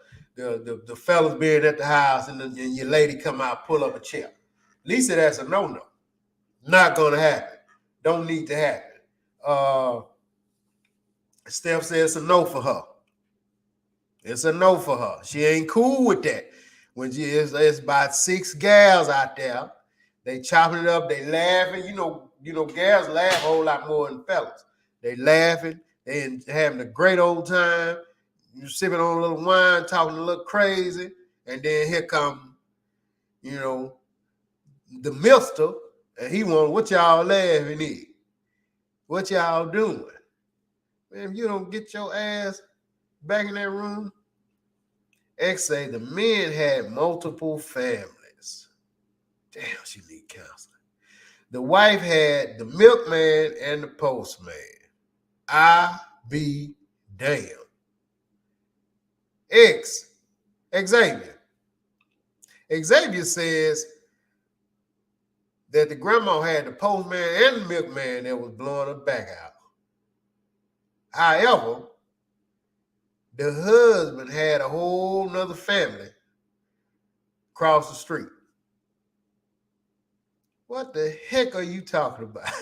fellas being at the house and your lady come out, pull up a chair. Lee said that's a no-no. Not gonna happen. Don't need to happen. Steph says it's a no for her. It's a no for her. She ain't cool with that. When it's about 6 gals out there, they chopping it up, they laughing. You know, gals laugh a whole lot more than fellas. They laughing, they having a great old time. You sipping on a little wine, talking a little crazy, and then here come, you know, the mister, and he want what y'all laughing at? What y'all doing? Man, if you don't get your ass back in that room. X say the men had multiple families. Damn, she need counseling. The wife had the milkman and the postman. I be damn. Xavier. Xavier says that the grandma had the postman and the milkman that was blowing her back out. However, the husband had a whole nother family across the street. What the heck are you talking about?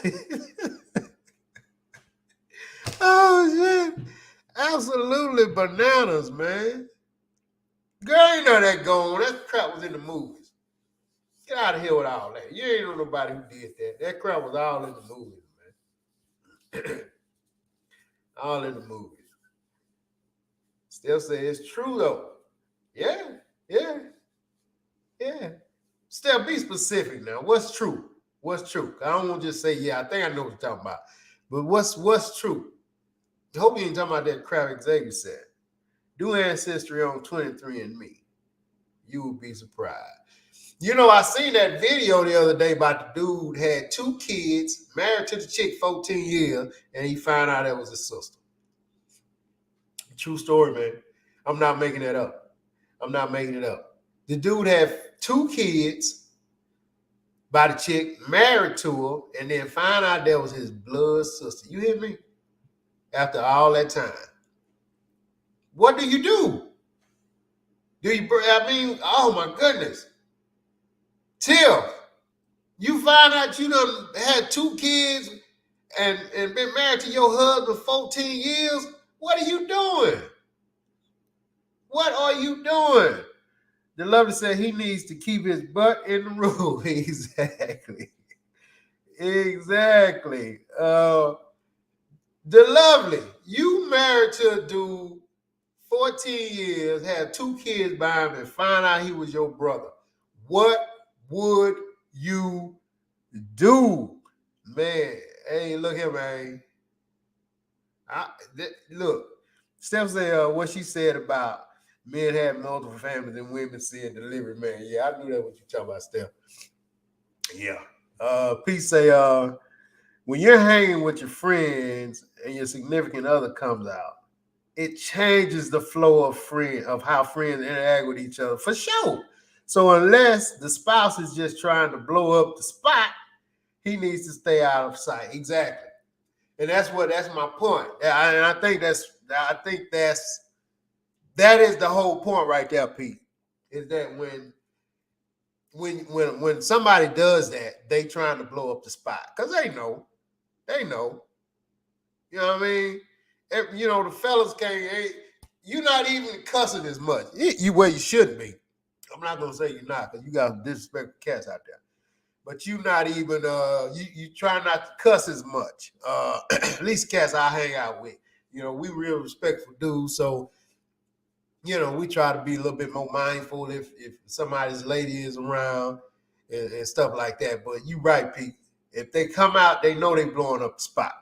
Oh shit. Absolutely bananas, man. Girl, ain't none of that going. That crap was in the movies. Get out of here with all that. You ain't know nobody who did that. That crap was all in the movies, man. All in the movies. Still say it's true though. Yeah, yeah, yeah. Still be specific now. What's true? What's true? I don't want to just say, yeah, I think I know what you're talking about. But what's true? I hope you ain't talking about that crap Xavier said. Do ancestry on 23andMe. You will be surprised. You know, I seen that video the other day about the dude had 2 kids, married to the chick 14 years, and he found out that was his sister. True story, man. I'm not making that up. I'm not making it up. The dude had 2 kids by the chick, married to her, and then found out that was his blood sister. You hear me? After all that time. What do you do? Oh my goodness. Till you find out you done had 2 kids and been married to your husband 14 years, what are you doing? What are you doing? The lover said he needs to keep his butt in the room. Exactly. Exactly. The lovely, you married to a dude 14 years, had 2 kids by him, and find out he was your brother. What would you do? Man, hey, look here, man. Look, Steph said what she said about men having multiple families and women seeing delivery, man. Yeah, I knew that what you talking about, Steph. Yeah. Peace say, when you're hanging with your friends and your significant other comes out, it changes the flow of how friends interact with each other, for sure. So unless the spouse is just trying to blow up the spot, he needs to stay out of sight. Exactly. And that's my point. And I think that is the whole point right there, Pete. Is that when somebody does that, they trying to blow up the spot. Because they know. You know what I mean? You know, the fellas can't, you're not even cussing as much. You shouldn't be. I'm not gonna say you're not, because you got disrespectful cats out there. But you not even you try not to cuss as much. At least cats I hang out with. You know, we real respectful dudes, so you know, we try to be a little bit more mindful if somebody's lady is around and stuff like that. But you right, Pete. If they come out, they know they blowing up the spot.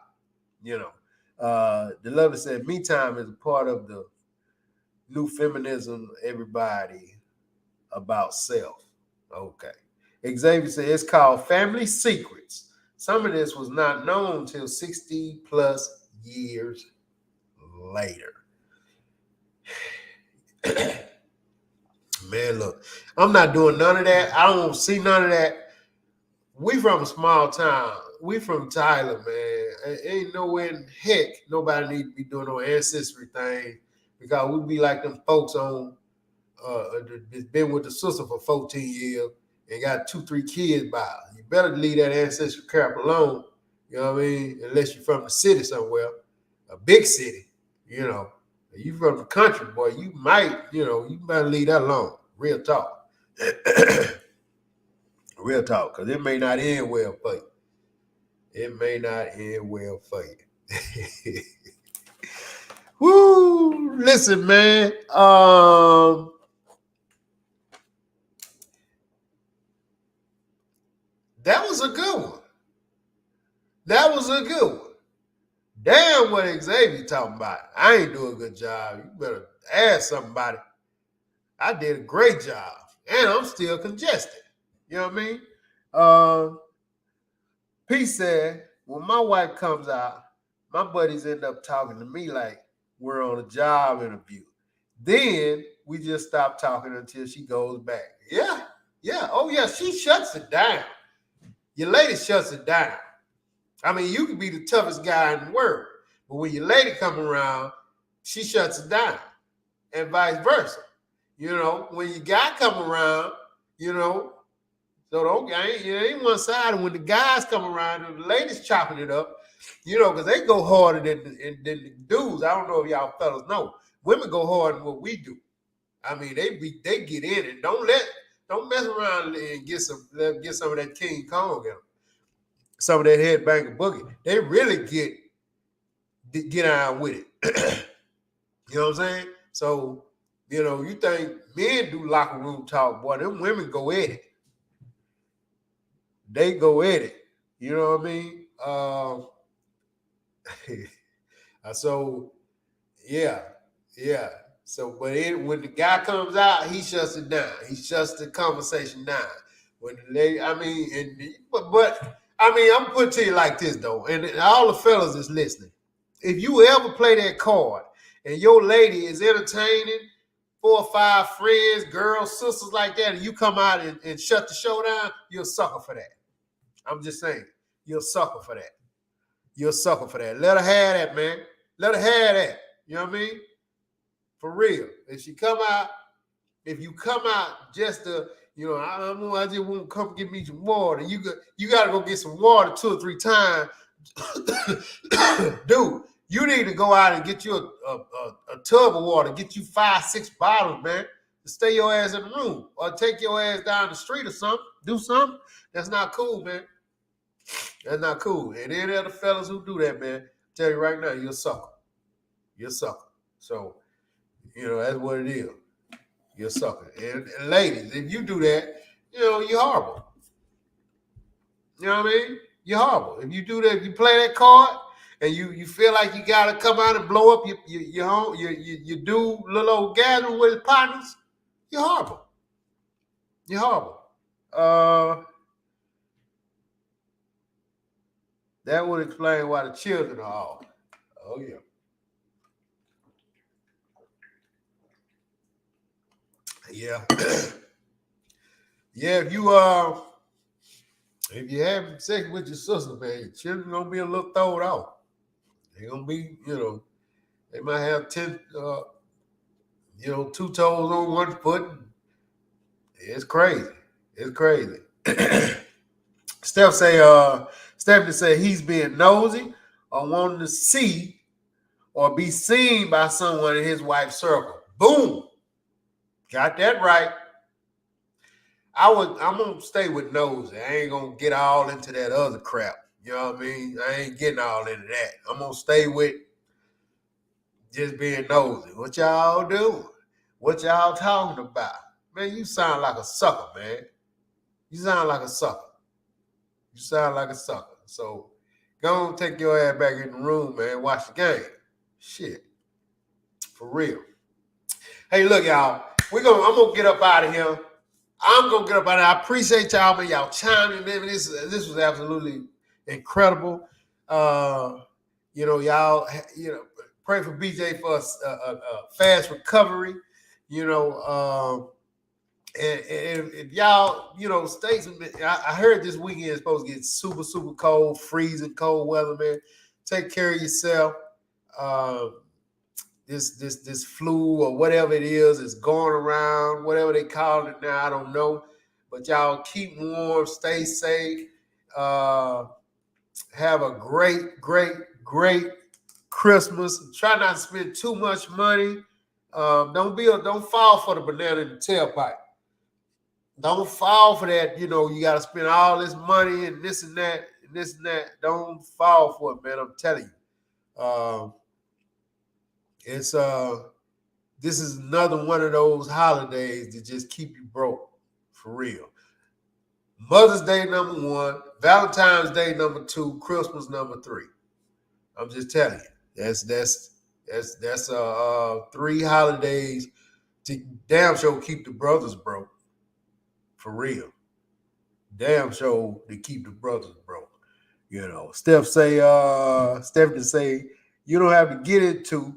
You know. The lover said, me time is a part of the new feminism, everybody about self. Okay. Xavier said it's called Family Secrets. Some of this was not known until 60 plus years later. Man, look, I'm not doing none of that. I don't see none of that. We from a small town. We from Tyler, man. Ain't nowhere in heck nobody need to be doing no ancestry thing, because we be like them folks on that's been with the sister for 14 years and got 2-3 kids by. You better leave that ancestry crap alone. You know what I mean? Unless you're from the city somewhere, a big city. You know, if you from the country, boy, you better leave that alone. Real talk. Real talk, because it may not end well for you. It may not end well for you. Woo! Listen, man. That was a good one. That was a good one. Damn what Xavier talking about. I ain't doing a good job. You better ask somebody. I did a great job. And I'm still congested. You know what I mean? P said, when my wife comes out, my buddies end up talking to me like we're on a job interview. Then we just stop talking until she goes back. Yeah. Oh, yeah. She shuts it down. Your lady shuts it down. I mean, you could be the toughest guy in the world, but when your lady come around, she shuts it down, and vice versa. You know, when your guy come around, you know, so okay, it ain't one side. And when the guys come around and the ladies chopping it up, You know, because they go harder than the dudes. I don't know if y'all fellas know. Women go harder than what we do. I mean, they get in it. Don't mess around and get some of that King Kong in them. Some of that headbanger boogie. They really get on with it. You know what I'm saying? So, you know, you think men do locker room talk, boy, them women go at it. They go at it. You know what I mean? So, yeah. So, but when the guy comes out, he shuts it down. He shuts the conversation down. When the lady, I mean, but I mean, I'm putting to you like this though, and all the fellas is listening. If you ever play that card and your lady is entertaining 4 or 5 friends, girls, sisters like that, and you come out and shut the show down, you're a sucker for that. I'm just saying, you're a sucker for that. You're a sucker for that. Let her have that, man. Let her have that. You know what I mean? For real. If you come out just to, you know, I just want to come get me some water. You got to go get some water 2 or 3 times. Dude, you need to go out and get you a tub of water, get you 5, 6 bottles, man, to stay your ass in the room, or take your ass down the street or something. Do something. That's not cool, man. That's not cool. And any other fellas who do that, man, tell you right now, you're a sucker. You're a sucker. So, you know, that's what it is. You're a sucker. And ladies, if you do that, you know, you're horrible. You know what I mean? You're horrible. If you do that, if you play that card and you feel like you gotta come out and blow up your do little old gathering with his partners, you're horrible. You're horrible. That would explain why the children are off. Oh yeah. Yeah. Yeah, if you have sex with your sister, man, your children gonna be a little thrown off. They're gonna be, you know, they might have 10 2 toes on 1 foot. It's crazy. It's crazy. Stephanie say he's being nosy or wanting to see or be seen by someone in his wife's circle. Boom. Got that right. I'm gonna stay with nosy. I ain't gonna get all into that other crap. You know what I mean? I ain't getting all into that. I'm gonna stay with just being nosy. What y'all doing? What y'all talking about? Man, you sound like a sucker, man. You sound like a sucker. You sound like a sucker. So go on, take your ass back in the room, man. Watch the game. Shit. For real. Hey, look, y'all. I'm gonna get up out of here. I'm gonna get up out of here. I appreciate y'all, man. Y'all chiming in. This was absolutely incredible. You know, y'all, you know, pray for BJ for a fast recovery. You know, and if y'all, you know, states. I heard this weekend is supposed to get super, super cold, freezing cold weather, man. Take care of yourself. This flu or whatever it is going around, whatever they call it now, I don't know. But y'all keep warm, stay safe. Have a great, great, great Christmas. Try not to spend too much money. Don't fall for the banana in the tailpipe. Don't fall for that. You know, you got to spend all this money and this and that and this and that. Don't fall for it, man. I'm telling you. This is another one of those holidays that just keep you broke, for real. Mother's Day number 1, Valentine's Day number 2, Christmas number 3. I'm just telling you, that's 3 holidays to damn sure keep the brothers broke, for real. Damn sure to keep the brothers broke. You know, Stephanie say you don't have to get into,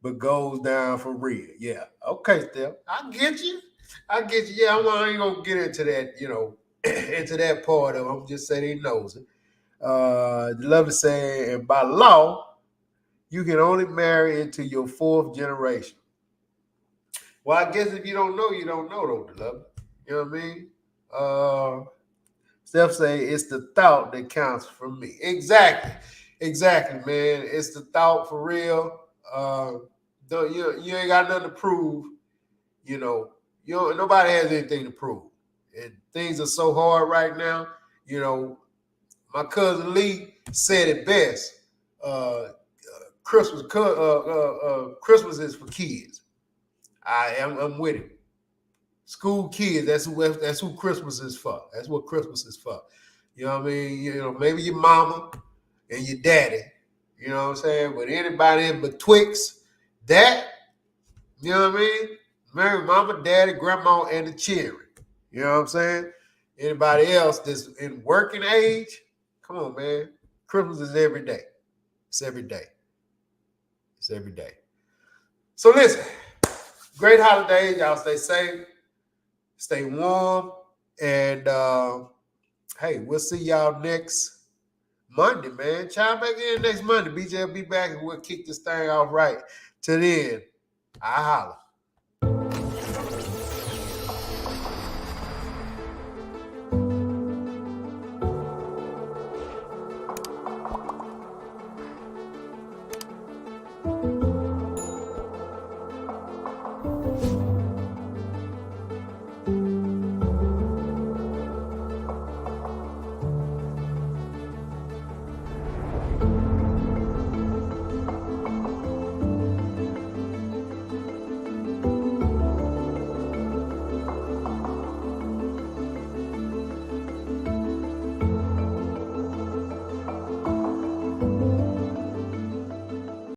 but goes down for real. Yeah. Okay, Steph. I get you. Yeah, I ain't gonna get into that, you know, into that part of it. I'm just saying he knows it. Love to say, and by law, you can only marry into your 4th generation. Well, I guess if you don't know, you don't know, though, love. You know what I mean? Steph say it's the thought that counts for me. Exactly. Exactly, man. It's the thought for real. You ain't got nothing to prove. You know, nobody has anything to prove. And things are so hard right now. You know, my cousin Lee said it best. Christmas is for kids. I'm with him. School kids. That's who Christmas is for. That's what Christmas is for. You know what I mean? You know, maybe your mama and your daddy. You know what I'm saying? But anybody in betwixt that, you know what I mean? Mary, mama, daddy, grandma, and the children. You know what I'm saying? Anybody else that's in working age, come on, man. Christmas is every day. It's every day. It's every day. So listen, great holidays. Y'all stay safe, stay warm, and hey, we'll see y'all next Monday, man. Chime back in next Monday. BJ will be back and we'll kick this thing off right. Till then, I holla.